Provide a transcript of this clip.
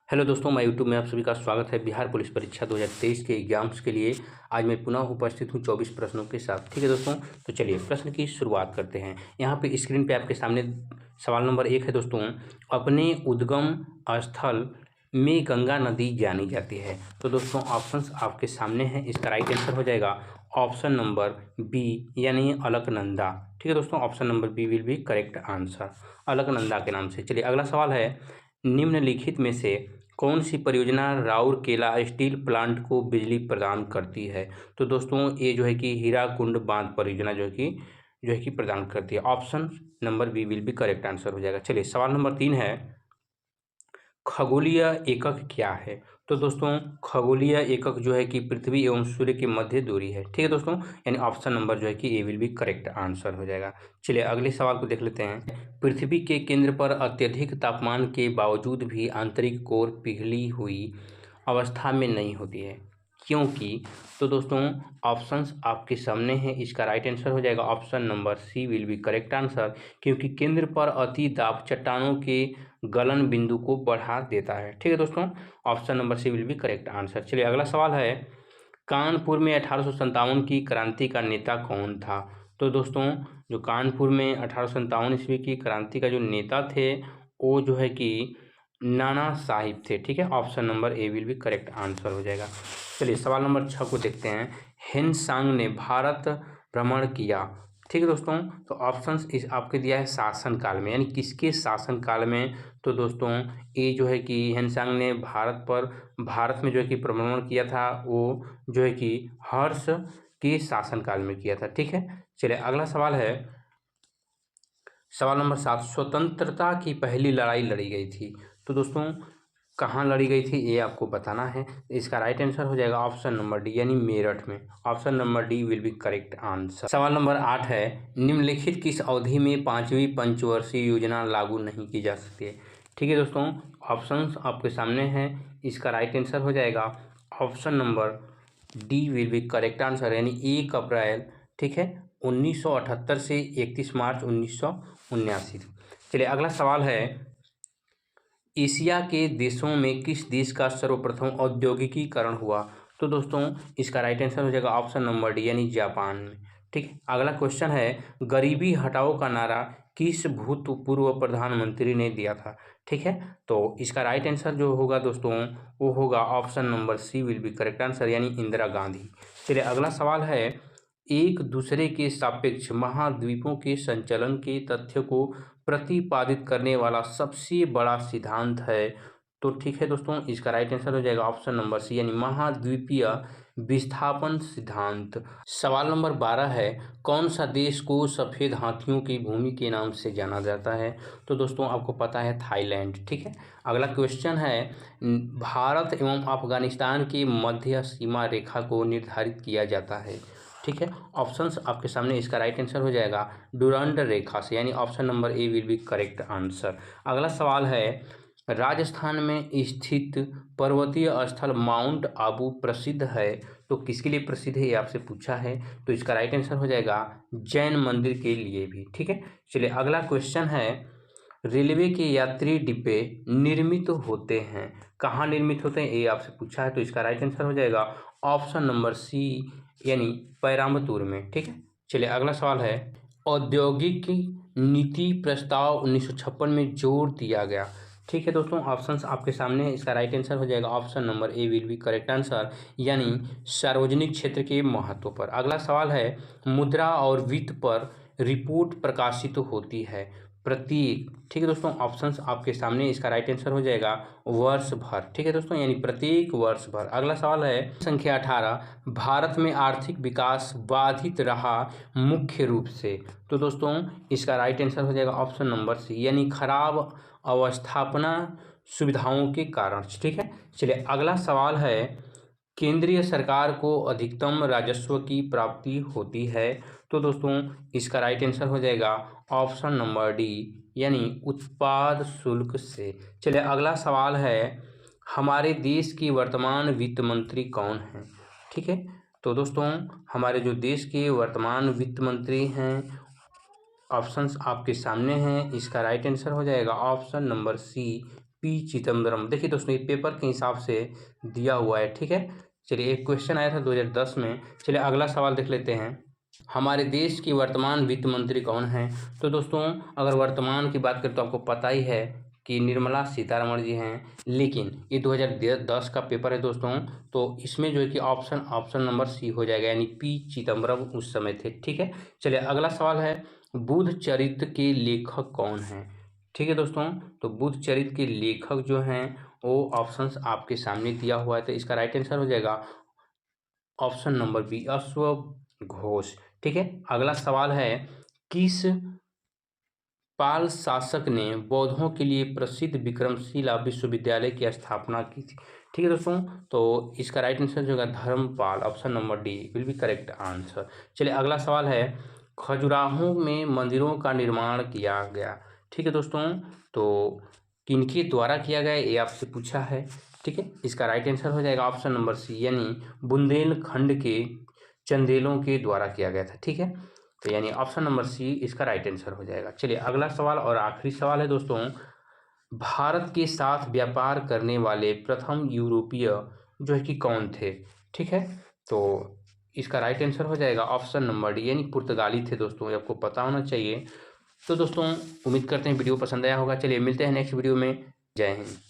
Hello दोस्तों, मैं YouTube में आप सभी का स्वागत है। बिहार पुलिस परीक्षा 2023 के एग्जाम्स के लिए आज मैं पुनः उपस्थित हूं 24 प्रश्नों के साथ। ठीक है दोस्तों, तो चलिए प्रश्न की शुरुआत करते हैं। यहाँ पे स्क्रीन पे आपके सामने सवाल नंबर 1 है दोस्तों। अपने उद्गम स्थल में गंगा नदी जानी जाती है। तो दोस्तों ऑप्शंस आपके सामने हैं। इसका राइट आंसर हो जाएगा ऑप्शन नंबर बी यानी अलकनंदा। ठीक है दोस्तों, option number B will be correct answer, Alaknanda के नाम से। चलिए अगला सवाल है, निम्नलिखित में से कौन सी परियोजना राउरकेला स्टील प्लांट को बिजली प्रदान करती है। तो दोस्तों ये जो है कि हीराकुंड बांध परियोजना जो है कि प्रदान करती है। Option number B will be correct answer हो जाएगा। चलिए सवाल नंबर 3 है, खगोलीय एकक क्या है। तो दोस्तों खगोलीय एकक जो है कि पृथ्वी एवं सूर्य की मध्य दूरी है। ठीक है दोस्तों, यानी ऑप्शन नंबर जो है कि ए विल बी करेक्ट आंसर हो जाएगा। चलिए अगले सवाल को देख लेते हैं। पृथ्वी के केंद्र पर अत्यधिक तापमान के बावजूद भी आंतरिक कोर पिघली हुई अवस्था में नहीं होती है, क्योंकि। तो दोस्तों ऑप्शंस आपके सामने हैं। इसका राइट आंसर हो जाएगा option number C will be correct answer, क्योंकि केंद्र पर अति दाब चट्टानों के गलन बिंदु को बढ़ा देता है। ठीक है दोस्तों, option number C will be correct answer. चलिए अगला सवाल है, कानपुर में 1857 की क्रांति का नेता कौन था। तो दोस्तों जो कानपुर में 1857 ईस्वी की क्रांति का जो नेता थे वो जो है कि नाना साहिब थे। ठीक है, option number A will be correct answer हो जाएगा। चलिए सवाल नंबर 6 को देखते हैं। हिंदसांग ने भारत भ्रमण किया। ठीक है दोस्तों, तो ऑप्शंस इस आपके दिया है शासन काल में, यानी किसके शासन काल में। तो दोस्तों ये जो है कि हिंदसांग ने भारत में जो है कि भ्रमण किया था, वो जो है कि हर्ष के शासन काल में किया था। ठीक है, चलिए अगला सवाल है, सवाल नंबर 7, स्वतंत्रता की पहली लड़ाई लड़ी गई थी। तो दोस्तों कहाँ लड़ी गई थी ये आपको बताना है। इसका राइट आंसर हो जाएगा ऑप्शन नंबर डी यानी मेरठ में। Option number D will be correct answer. सवाल नंबर 8 है, निम्नलिखित किस अवधि में 5वीं पंचवर्षीय योजना लागू नहीं की जा सकती है। ठीक है दोस्तों, ऑप्शंस आपके सामने हैं। इसका राइट आंसर हो जाएगा option number D will be correct answer, यानी 1 अप्रैल, ठीक है, 1978 से 31 मार्च 1979। चलिए अगला सवाल है, एशिया के देशों में किस देश का सर्वप्रथम औद्योगिकीकरण हुआ। तो दोस्तों इसका राइट आंसर हो जाएगा ऑप्शन नंबर डी यानी जापान में। ठीक है, अगला क्वेश्चन है, गरीबी हटाओ का नारा किस भूतपूर्व प्रधानमंत्री ने दिया था। ठीक है, तो इसका राइट आंसर जो होगा दोस्तों वो होगा option number C will be correct answer, यानी इंदिरा गांधी। चलिए अगला सवाल है, एक दूसरे के सापेक्ष महाद्वीपों के संचलन के तथ्य को प्रतिपादित करने वाला सबसे बड़ा सिद्धांत है। तो ठीक है दोस्तों, इसका राइट आंसर हो जाएगा ऑप्शन नंबर सी यानी महाद्वीपीय विस्थापन सिद्धांत। सवाल नंबर 12 है, कौन सा देश को सफ़ेद हाथियों की भूमि के नाम से जाना जाता है। तो दोस्तों आपको पता है थाईलैंड। ठीक है, अगला क्वेश्चन है, भारत एवं अफगानिस्तान की मध्य सीमा रेखा को निर्धारित किया जाता है। ठीक है, ऑप्शंस आपके सामने। इसका राइट आंसर हो जाएगा डुरंड रेखा से, यानी option number A will be correct answer. अगला सवाल है, राजस्थान में स्थित पर्वतीय स्थल माउंट आबू प्रसिद्ध है। तो किसके लिए प्रसिद्ध है ये आपसे पूछा है, तो इसका राइट आंसर हो जाएगा जैन मंदिर के लिए भी। ठीक है, चलिए अगला क्वेश्चन है, रेलवे के यात्री डिब्बे निर्मित होते हैं, कहाँ निर्मित होते हैं ये आपसे पूछा है। तो इसका राइट आंसर हो जाएगा ऑप्शन नंबर सी यानी पैराम्बतूर में। ठीक है, चलिए अगला सवाल है, औद्योगिक नीति प्रस्ताव 1956 में जोर दिया गया। ठीक है दोस्तों, ऑप्शंस आपके सामने है। इसका राइट आंसर हो जाएगा option number A will be correct answer, यानी सार्वजनिक क्षेत्र के महत्व पर। अगला सवाल है, मुद्रा और वित्त पर रिपोर्ट प्रकाशित होती है प्रत्येक। ठीक है दोस्तों, ऑप्शंस आपके सामने। इसका राइट आंसर हो जाएगा वर्ष भर। ठीक है दोस्तों, यानी प्रत्येक वर्ष भर। अगला सवाल है, संख्या 18, भारत में आर्थिक विकास बाधित रहा मुख्य रूप से। तो दोस्तों इसका राइट आंसर हो जाएगा ऑप्शन नंबर सी, यानी खराब अवस्थापना सुविधाओं के कारण। ठीक है, चलिए अगला सवाल है, केंद्रीय सरकार को अधिकतम राजस्व की प्राप्ति होती है। तो दोस्तों इसका राइट आंसर हो जाएगा ऑप्शन नंबर डी यानी उत्पाद शुल्क से। चलिए अगला सवाल है, हमारे देश की वर्तमान वित्त मंत्री कौन हैं। ठीक है, तो दोस्तों हमारे जो देश के वर्तमान वित्त मंत्री हैं, ऑप्शंस आपके सामने हैं। इसका राइट आंसर हो जाएगा option number C P Chidambaram. देखिए दोस्तों ये पेपर के हिसाब से दिया हुआ है, ठीक है। चलिए एक क्वेश्चन आया था 2010 में। चलिए अगला सवाल देख लेते हैं। हमारे देश की वर्तमान वित्त मंत्री कौन है? तो दोस्तों अगर वर्तमान की बात करें तो आपको पता ही है कि निर्मला सीतारमण जी हैं, लेकिन ये 2010 का पेपर है दोस्तों, तो इसमें जो है कि ऑप्शन नंबर सी हो जाएगा, यानी पी चिदम्बरम उस समय थे, ठीक है। चलिए अगला सवाल है, बुद्ध चरित्र के लेखक कौन हैं? ठीक है दोस्तों, तो बुद्ध चरित्र के लेखक जो हैं वो ऑप्शंस आपके सामने दिया हुआ है, तो इसका राइट आंसर हो जाएगा ऑप्शन नंबर बी, अश्वघोष, ठीक है। अगला सवाल है, किस पाल शासक ने बौद्धों के लिए प्रसिद्ध विक्रमशिला विश्वविद्यालय की स्थापना की थी? ठीक है दोस्तों, तो इसका राइट आंसर जो होगा Dharampal, option number D will be correct answer. चलिए अगला सवाल है, खजुराहो में मंदिरों का निर्माण किया गया, ठीक है दोस्तों, तो किनके द्वारा किया गया ये आपसे पूछा है, ठीक है। इसका राइट आंसर हो जाएगा ऑप्शन नंबर सी, यानी बुंदेलखंड के चंदेलों के द्वारा किया गया था, ठीक है। तो यानी ऑप्शन नंबर सी इसका राइट आंसर हो जाएगा। चलिए अगला सवाल और आखिरी सवाल है दोस्तों, भारत के साथ व्यापार करने वाले प्रथम यूरोपीय जो है कि कौन थे? ठीक है, तो इसका राइट आंसर हो जाएगा ऑप्शन नंबर डी, यानी पुर्तगाली थे दोस्तों, ये आपको पता होना चाहिए। तो दोस्तों उम्मीद करते हैं वीडियो पसंद आया होगा। चलिए मिलते हैं नेक्स्ट वीडियो में। जय हिंद।